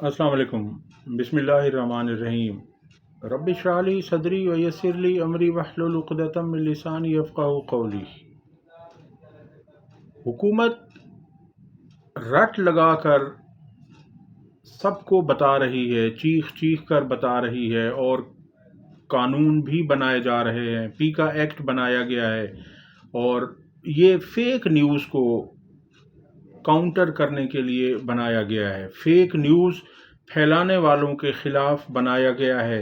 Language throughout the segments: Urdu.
السلام علیکم۔ بسم اللہ الرحمن الرحیم۔ رب اشرح لی صدری ویسر لی امری واحلل عقدۃ من لسانی یفقہوا قولی۔ حکومت رٹ لگا کر سب کو بتا رہی ہے، چیخ چیخ کر بتا رہی ہے، اور قانون بھی بنائے جا رہے ہیں، پیکا ایکٹ بنایا گیا ہے، اور یہ فیک نیوز کو کاؤنٹر کرنے کے لیے بنایا گیا ہے، فیک نیوز پھیلانے والوں کے خلاف بنایا گیا ہے،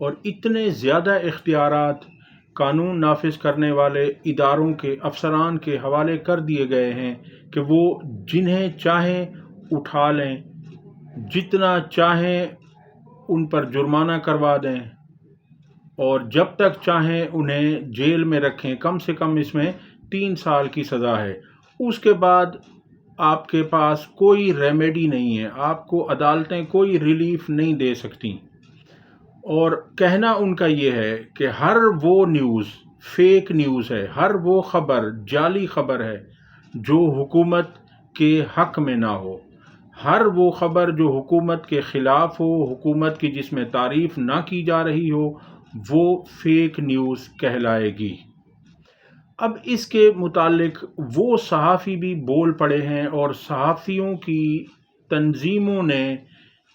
اور اتنے زیادہ اختیارات قانون نافذ کرنے والے اداروں کے افسران کے حوالے کر دیے گئے ہیں کہ وہ جنہیں چاہیں اٹھا لیں، جتنا چاہیں ان پر جرمانہ کروا دیں، اور جب تک چاہیں انہیں جیل میں رکھیں۔ کم سے کم اس میں 3 سال کی سزا ہے۔ اس کے بعد آپ کے پاس کوئی ریمیڈی نہیں ہے، آپ کو عدالتیں کوئی ریلیف نہیں دے سکتی۔ اور کہنا ان کا یہ ہے کہ ہر وہ نیوز فیک نیوز ہے، ہر وہ خبر جعلی خبر ہے جو حکومت کے حق میں نہ ہو، ہر وہ خبر جو حکومت کے خلاف ہو، حکومت کی جس میں تعریف نہ کی جا رہی ہو، وہ فیک نیوز کہلائے گی۔ اب اس کے متعلق وہ صحافی بھی بول پڑے ہیں، اور صحافیوں کی تنظیموں نے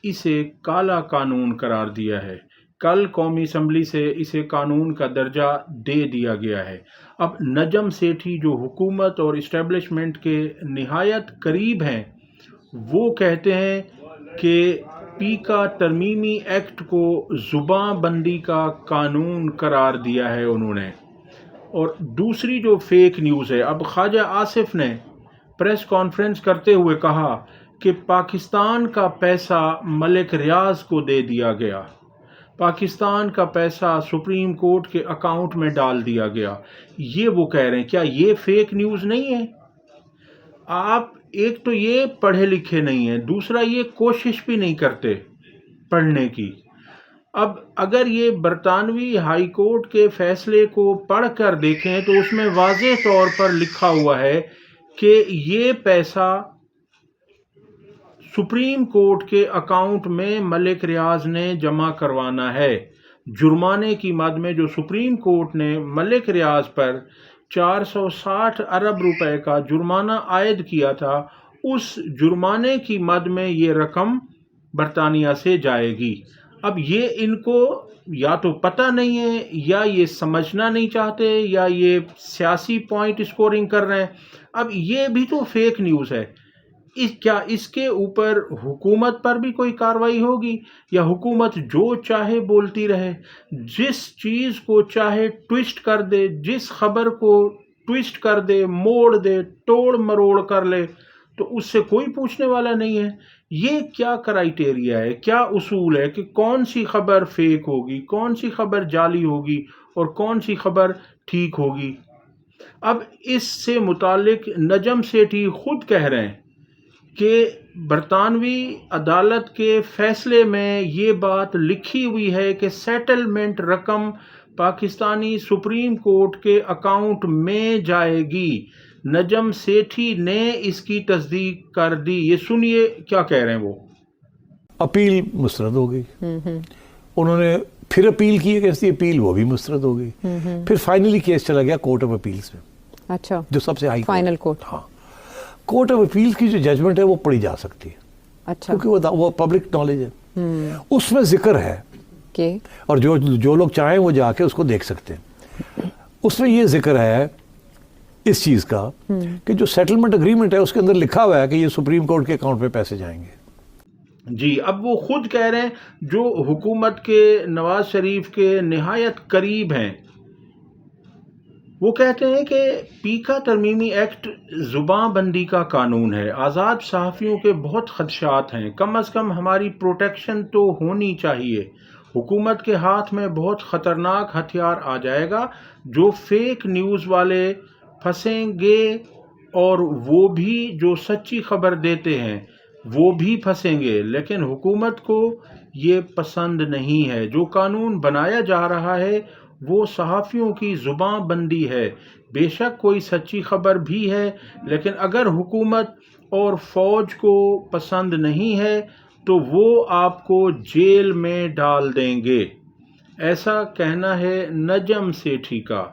اسے کالا قانون قرار دیا ہے۔ کل قومی اسمبلی سے اسے قانون کا درجہ دے دیا گیا ہے۔ اب نجم سیٹھی جو حکومت اور اسٹیبلشمنٹ کے نہایت قریب ہیں، وہ کہتے ہیں کہ پیکا ترمیمی ایکٹ کو زباں بندی کا قانون قرار دیا ہے انہوں نے۔ اور دوسری جو فیک نیوز ہے، اب خواجہ آصف نے پریس کانفرنس کرتے ہوئے کہا کہ پاکستان کا پیسہ ملک ریاض کو دے دیا گیا، پاکستان کا پیسہ سپریم کورٹ کے اکاؤنٹ میں ڈال دیا گیا۔ یہ وہ کہہ رہے ہیں، کیا یہ فیک نیوز نہیں ہے؟ آپ ایک تو یہ پڑھے لکھے نہیں ہیں، دوسرا یہ کوشش بھی نہیں کرتے پڑھنے کی۔ اب اگر یہ برطانوی ہائی کورٹ کے فیصلے کو پڑھ کر دیکھیں تو اس میں واضح طور پر لکھا ہوا ہے کہ یہ پیسہ سپریم کورٹ کے اکاؤنٹ میں ملک ریاض نے جمع کروانا ہے۔ جرمانے کی مد میں جو سپریم کورٹ نے ملک ریاض پر 460 ارب روپے کا جرمانہ عائد کیا تھا، اس جرمانے کی مد میں یہ رقم برطانیہ سے جائے گی۔ اب یہ ان کو یا تو پتہ نہیں ہے، یا یہ سمجھنا نہیں چاہتے، یا یہ سیاسی پوائنٹ اسکورنگ کر رہے ہیں۔ اب یہ بھی تو فیک نیوز ہے۔ کیا اس کے اوپر حکومت پر بھی کوئی کارروائی ہوگی، یا حکومت جو چاہے بولتی رہے، جس چیز کو چاہے ٹویسٹ کر دے، جس خبر کو ٹویسٹ کر دے، موڑ دے، توڑ مروڑ کر لے، تو اس سے کوئی پوچھنے والا نہیں ہے؟ یہ کیا کرائیٹیریا ہے، کیا اصول ہے کہ کون سی خبر فیک ہوگی، کون سی خبر جعلی ہوگی، اور کون سی خبر ٹھیک ہوگی؟ اب اس سے متعلق نجم سیٹھی خود کہہ رہے ہیں کہ برطانوی عدالت کے فیصلے میں یہ بات لکھی ہوئی ہے کہ سیٹلمنٹ رقم پاکستانی سپریم کورٹ کے اکاؤنٹ میں جائے گی۔ نجم سیٹھی نے اس کی تصدیق کر دی۔ یہ سنیے کیا کہہ رہے ہیں وہ۔ اپیل مسترد ہو گئی، انہوں نے پھر اپیل کی اگینسٹ دی اپیل، وہ بھی مسترد ہو گئی۔ پھر فائنلی کیس چلا گیا کورٹ آف اپیلز میں، اچھا، جو سب سے ہائی فائنل کورٹ۔ ہاں، کورٹ آف اپیلز کی جو ججمنٹ ہے وہ پڑھی جا سکتی ہے، اچھا، کیونکہ وہ پبلک نالج ہے، اس میں ذکر ہے کہ اور جو لوگ چاہیں وہ جا کے اس کو دیکھ سکتے ہیں۔ اس میں یہ ذکر ہے اس چیز کا کہ جو سیٹلمنٹ اگریمنٹ ہے اس کے اندر لکھا ہوا ہے کہ یہ سپریم کورٹ کے اکاؤنٹ میں پیسے جائیں گے۔ جی، اب وہ خود کہہ رہے ہیں جو حکومت کے نواز شریف کے نہایت قریب ہیں، وہ کہتے ہیں کہ پیکا ترمیمی ایکٹ زباں بندی کا قانون ہے، آزاد صحافیوں کے بہت خدشات ہیں، کم از کم ہماری پروٹیکشن تو ہونی چاہیے۔ حکومت کے ہاتھ میں بہت خطرناک ہتھیار آ جائے گا، جو فیک نیوز والے پھنسیں گے، اور وہ بھی جو سچی خبر دیتے ہیں وہ بھی پھنسیں گے، لیکن حکومت کو یہ پسند نہیں ہے۔ جو قانون بنایا جا رہا ہے وہ صحافیوں کی زباں بندی ہے۔ بے شک کوئی سچی خبر بھی ہے، لیکن اگر حکومت اور فوج کو پسند نہیں ہے تو وہ آپ کو جیل میں ڈال دیں گے، ایسا کہنا ہے نجم سیٹھی کا۔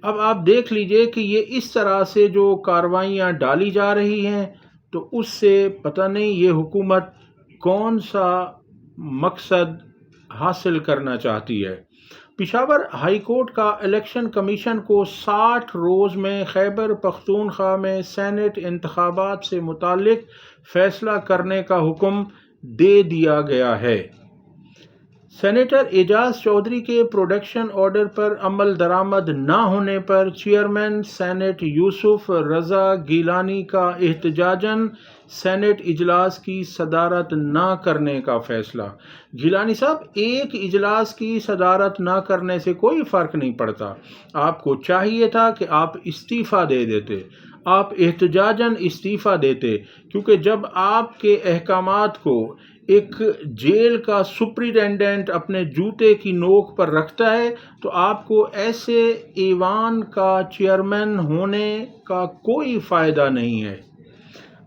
اب آپ دیکھ لیجئے کہ یہ اس طرح سے جو کارروائیاں ڈالی جا رہی ہیں تو اس سے پتہ نہیں یہ حکومت کون سا مقصد حاصل کرنا چاہتی ہے۔ پشاور ہائی کورٹ کا الیکشن کمیشن کو 60 روز میں خیبر پختونخوا میں سینٹ انتخابات سے متعلق فیصلہ کرنے کا حکم دے دیا گیا ہے۔ سینیٹر اعجاز چودھری کے پروڈکشن آرڈر پر عمل درآمد نہ ہونے پر چیئرمین سینیٹ یوسف رضا گیلانی کا احتجاجاً سینیٹ اجلاس کی صدارت نہ کرنے کا فیصلہ۔ گیلانی صاحب، ایک اجلاس کی صدارت نہ کرنے سے کوئی فرق نہیں پڑتا، آپ کو چاہیے تھا کہ آپ استعفیٰ دے دیتے، آپ احتجاجاً استعفیٰ دیتے، کیونکہ جب آپ کے احکامات کو ایک جیل کا سپرنٹینڈنٹ اپنے جوتے کی نوک پر رکھتا ہے تو آپ کو ایسے ایوان کا چیئرمین ہونے کا کوئی فائدہ نہیں ہے۔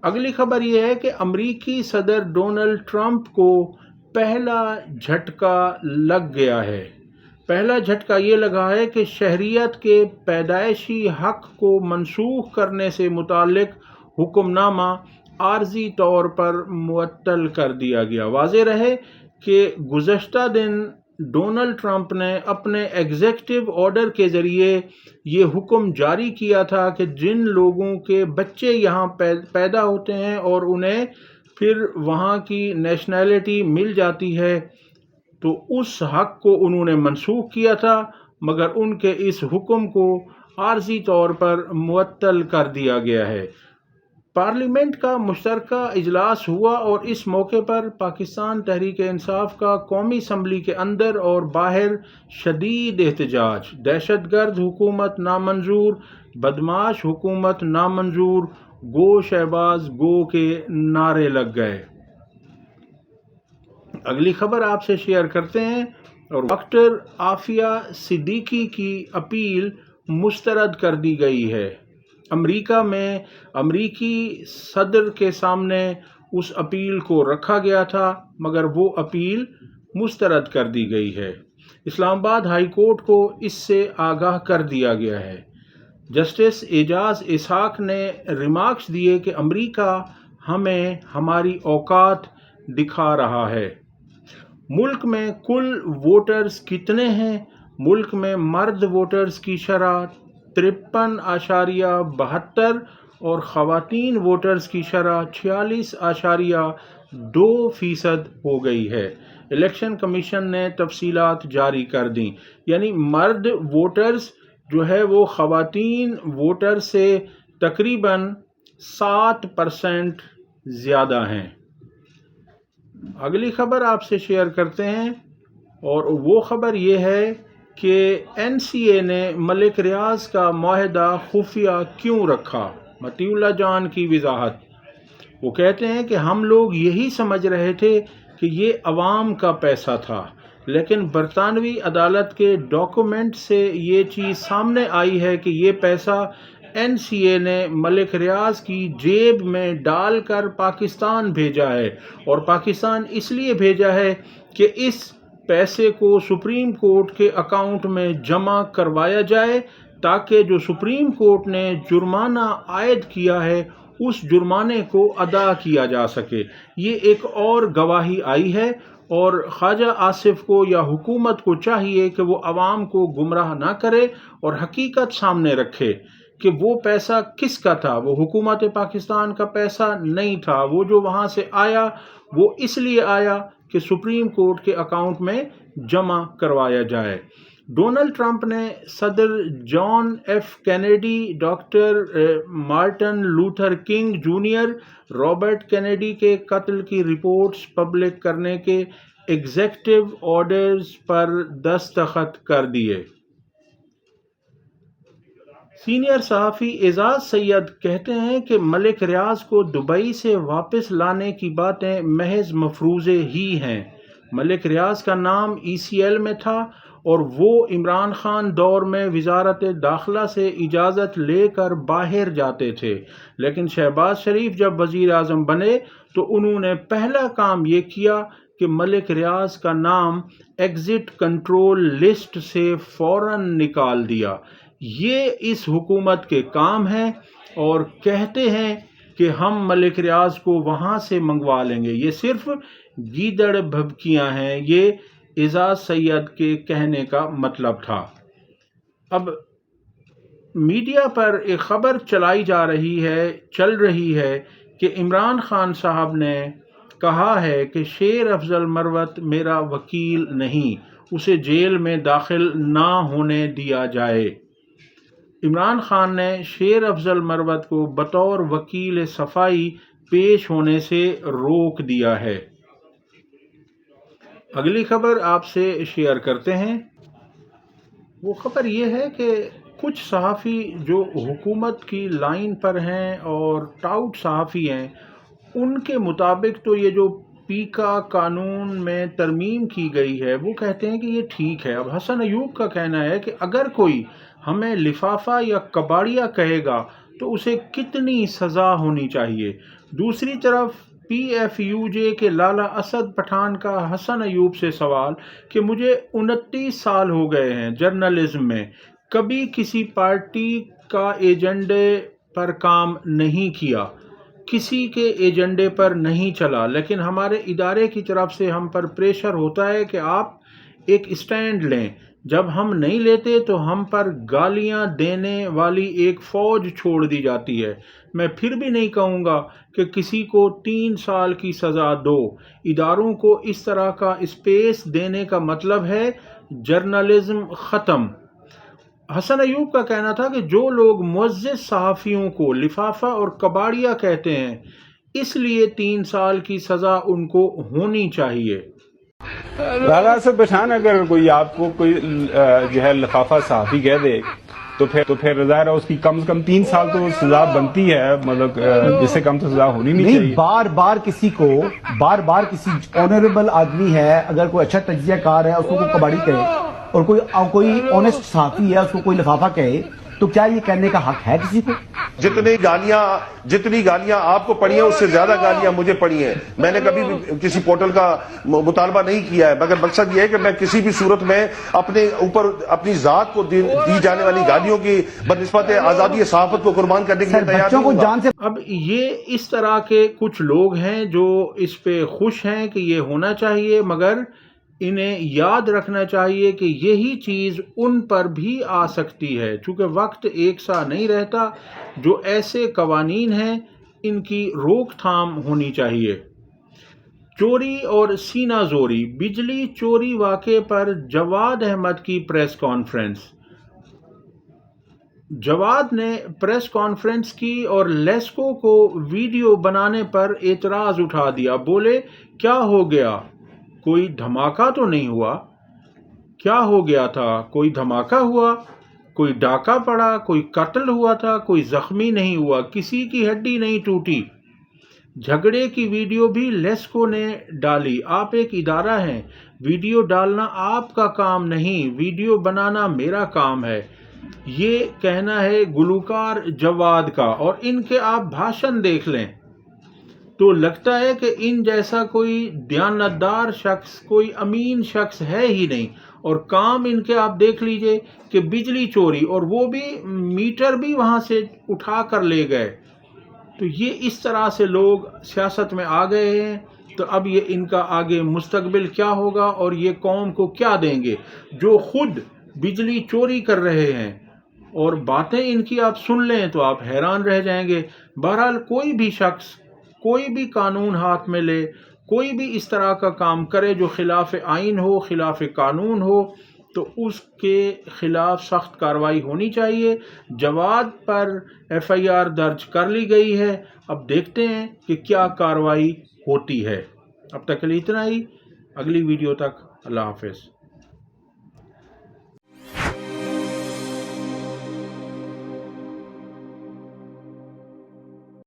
اگلی خبر یہ ہے کہ امریکی صدر ڈونلڈ ٹرمپ کو پہلا جھٹکا لگ گیا ہے۔ پہلا جھٹکا یہ لگا ہے کہ شہریت کے پیدائشی حق کو منسوخ کرنے سے متعلق حکم نامہ عارضی طور پر معطل کر دیا گیا۔ واضح رہے کہ گزشتہ دن ڈونلڈ ٹرمپ نے اپنے ایگزیکٹو آرڈر کے ذریعے یہ حکم جاری کیا تھا کہ جن لوگوں کے بچے یہاں پیدا ہوتے ہیں اور انہیں پھر وہاں کی نیشنلٹی مل جاتی ہے تو اس حق کو انہوں نے منسوخ کیا تھا، مگر ان کے اس حکم کو عارضی طور پر معطل کر دیا گیا ہے۔ پارلیمنٹ کا مشترکہ اجلاس ہوا اور اس موقع پر پاکستان تحریک انصاف کا قومی اسمبلی کے اندر اور باہر شدید احتجاج، دہشت گرد حکومت نامنظور، بدمعاش حکومت نامنظور، گو شہباز گو کے نعرے لگ گئے۔ اگلی خبر آپ سے شیئر کرتے ہیں، اور ڈاکٹر عافیہ صدیقی کی اپیل مسترد کر دی گئی ہے۔ امریکہ میں امریکی صدر کے سامنے اس اپیل کو رکھا گیا تھا مگر وہ اپیل مسترد کر دی گئی ہے۔ اسلام آباد ہائی کورٹ کو اس سے آگاہ کر دیا گیا ہے۔ جسٹس اعجاز اسحاق نے ریمارکس دیے کہ امریکہ ہمیں ہماری اوقات دکھا رہا ہے۔ ملک میں کل ووٹرز کتنے ہیں؟ ملک میں مرد ووٹرز کی شرح 53.72 اور خواتین ووٹرز کی شرح 46.2% ہو گئی ہے۔ الیکشن کمیشن نے تفصیلات جاری کر دیں، یعنی مرد ووٹرز جو ہے وہ خواتین ووٹر سے تقریباً 7% زیادہ ہیں۔ اگلی خبر آپ سے شیئر کرتے ہیں، اور وہ خبر یہ ہے کہ این سی اے نے ملک ریاض کا معاہدہ خفیہ کیوں رکھا؟ مطیع اللہ جان کی وضاحت۔ وہ کہتے ہیں کہ ہم لوگ یہی سمجھ رہے تھے کہ یہ عوام کا پیسہ تھا، لیکن برطانوی عدالت کے ڈاکومنٹ سے یہ چیز سامنے آئی ہے کہ یہ پیسہ این سی اے نے ملک ریاض کی جیب میں ڈال کر پاکستان بھیجا ہے، اور پاکستان اس لیے بھیجا ہے کہ اس پیسے کو سپریم کورٹ کے اکاؤنٹ میں جمع کروایا جائے تاکہ جو سپریم کورٹ نے جرمانہ عائد کیا ہے اس جرمانے کو ادا کیا جا سکے۔ یہ ایک اور گواہی آئی ہے، اور خواجہ آصف کو یا حکومت کو چاہیے کہ وہ عوام کو گمراہ نہ کرے اور حقیقت سامنے رکھے کہ وہ پیسہ کس کا تھا۔ وہ حکومت پاکستان کا پیسہ نہیں تھا، وہ جو وہاں سے آیا وہ اس لیے آیا کہ سپریم کورٹ کے اکاؤنٹ میں جمع کروایا جائے۔ ڈونلڈ ٹرمپ نے صدر John F Kennedy, doctor Martin Luther King junior, Robert Kennedy کے قتل کی رپورٹس پبلک کرنے کے ایگزیکٹو آرڈرز پر دستخط کر دیے۔ سینئر صحافی اعجاز سید کہتے ہیں کہ ملک ریاض کو دبئی سے واپس لانے کی باتیں محض مفروضے ہی ہیں۔ ملک ریاض کا نام ای سی ایل میں تھا اور وہ عمران خان دور میں وزارت داخلہ سے اجازت لے کر باہر جاتے تھے، لیکن شہباز شریف جب وزیر اعظم بنے تو انہوں نے پہلا کام یہ کیا کہ ملک ریاض کا نام ایگزٹ کنٹرول لسٹ سے فوراً نکال دیا۔ یہ اس حکومت کے کام ہیں اور کہتے ہیں کہ ہم ملک ریاض کو وہاں سے منگوا لیں گے۔ یہ صرف گیدڑ بھبکیاں ہیں، یہ اعزاز سید کے کہنے کا مطلب تھا۔ اب میڈیا پر ایک خبر چل رہی ہے کہ عمران خان صاحب نے کہا ہے کہ شیر افضل مروت میرا وکیل نہیں، اسے جیل میں داخل نہ ہونے دیا جائے۔ عمران خان نے شیر افضل مروت کو بطور وکیل صفائی پیش ہونے سے روک دیا ہے۔ اگلی خبر آپ سے شیئر کرتے ہیں۔ وہ خبر یہ ہے کہ کچھ صحافی جو حکومت کی لائن پر ہیں اور ٹاؤٹ صحافی ہیں، ان کے مطابق تو یہ جو پیکا قانون میں ترمیم کی گئی ہے وہ کہتے ہیں کہ یہ ٹھیک ہے۔ اب حسن ایوب کا کہنا ہے کہ اگر کوئی ہمیں لفافہ یا کباڑیا کہے گا تو اسے کتنی سزا ہونی چاہیے۔ دوسری طرف پی ایف یو جے کے لالا اسد پٹھان کا حسن ایوب سے سوال کہ مجھے 29 سال ہو گئے ہیں جرنلزم میں، کبھی کسی پارٹی کا ایجنڈے پر کام نہیں کیا، کسی کے ایجنڈے پر نہیں چلا، لیکن ہمارے ادارے کی طرف سے ہم پر پریشر ہوتا ہے کہ آپ ایک اسٹینڈ لیں، جب ہم نہیں لیتے تو ہم پر گالیاں دینے والی ایک فوج چھوڑ دی جاتی ہے۔ میں پھر بھی نہیں کہوں گا کہ کسی کو 3 سال کی سزا دو۔ اداروں کو اس طرح کا اسپیس دینے کا مطلب ہے جرنلزم ختم۔ حسن ایوب کا کہنا تھا کہ جو لوگ معزز صحافیوں کو لفافہ اور کباڑیا کہتے ہیں، اس لیے 3 سال کی سزا ان کو ہونی چاہیے۔ لالا اسد پٹھان اگر کوئی آپ کو کوئی جو ہے لفافہ صحافی کہہ دے تو پھر ظاہر ہے اس کی کم از کم 3 سال تو سزا بنتی ہے، مطلب اس سے کم تو سزا ہونی نہیں چاہیے۔ بار بار کسی آنریبل آدمی ہے، اگر کوئی اچھا تجزیہ کار ہے اس کو کوئی کباڑی کہے اور کوئی آنیسٹ صحافی ہے اس کو کوئی لفافہ کہے تو کیا یہ کہنے کا حق ہے کسی کو؟ جتنی گالیاں آپ کو پڑی ہیں اس سے زیادہ گالیاں مجھے پڑی ہیں۔ میں نے کبھی بھی کسی پورٹل کا مطالبہ نہیں کیا ہے، مگر مقصد یہ ہے کہ میں کسی بھی صورت میں اپنے اوپر اپنی ذات کو دی جانے والی گالیوں کی بنسبت آزادی صحافت کو قربان کرنے کے لیے تیار ہوں۔ اب یہ اس طرح کے کچھ لوگ ہیں جو اس پہ خوش ہیں کہ یہ ہونا چاہیے، مگر انہیں یاد رکھنا چاہیے کہ یہی چیز ان پر بھی آ سکتی ہے، چونکہ وقت ایک سا نہیں رہتا۔ جو ایسے قوانین ہیں ان کی روک تھام ہونی چاہیے۔ چوری اور سینہ زوری، بجلی چوری واقعے پر جواد احمد کی پریس کانفرنس۔ جواد نے پریس کانفرنس کی اور لیسکو کو ویڈیو بنانے پر اعتراض اٹھا دیا۔ بولے کیا ہو گیا؟ کوئی دھماکہ تو نہیں ہوا؟ کیا ہو گیا تھا؟ کوئی دھماکہ ہوا؟ کوئی ڈاکہ پڑا؟ کوئی قتل ہوا تھا؟ کوئی زخمی نہیں ہوا؟ کسی کی ہڈی نہیں ٹوٹی؟ جھگڑے کی ویڈیو بھی لیسکو نے ڈالی۔ آپ ایک ادارہ ہیں، ویڈیو ڈالنا آپ کا کام نہیں، ویڈیو بنانا میرا کام ہے۔ یہ کہنا ہے گلوکار جواد کا، اور ان کے آپ بھاشن دیکھ لیں تو لگتا ہے کہ ان جیسا کوئی دیانتدار شخص، کوئی امین شخص ہے ہی نہیں۔ اور کام ان کے آپ دیکھ لیجئے کہ بجلی چوری، اور وہ بھی میٹر بھی وہاں سے اٹھا کر لے گئے۔ تو یہ اس طرح سے لوگ سیاست میں آ گئے ہیں، تو اب یہ ان کا آگے مستقبل کیا ہوگا اور یہ قوم کو کیا دیں گے، جو خود بجلی چوری کر رہے ہیں۔ اور باتیں ان کی آپ سن لیں تو آپ حیران رہ جائیں گے۔ بہرحال کوئی بھی شخص کوئی بھی قانون ہاتھ میں لے، کوئی بھی اس طرح کا کام کرے جو خلاف آئین ہو، خلاف قانون ہو، تو اس کے خلاف سخت کارروائی ہونی چاہیے۔ جواد پر ایف آئی آر درج کر لی گئی ہے، اب دیکھتے ہیں کہ کیا کارروائی ہوتی ہے۔ اب تک کے لیے اتنا ہی، اگلی ویڈیو تک اللہ حافظ۔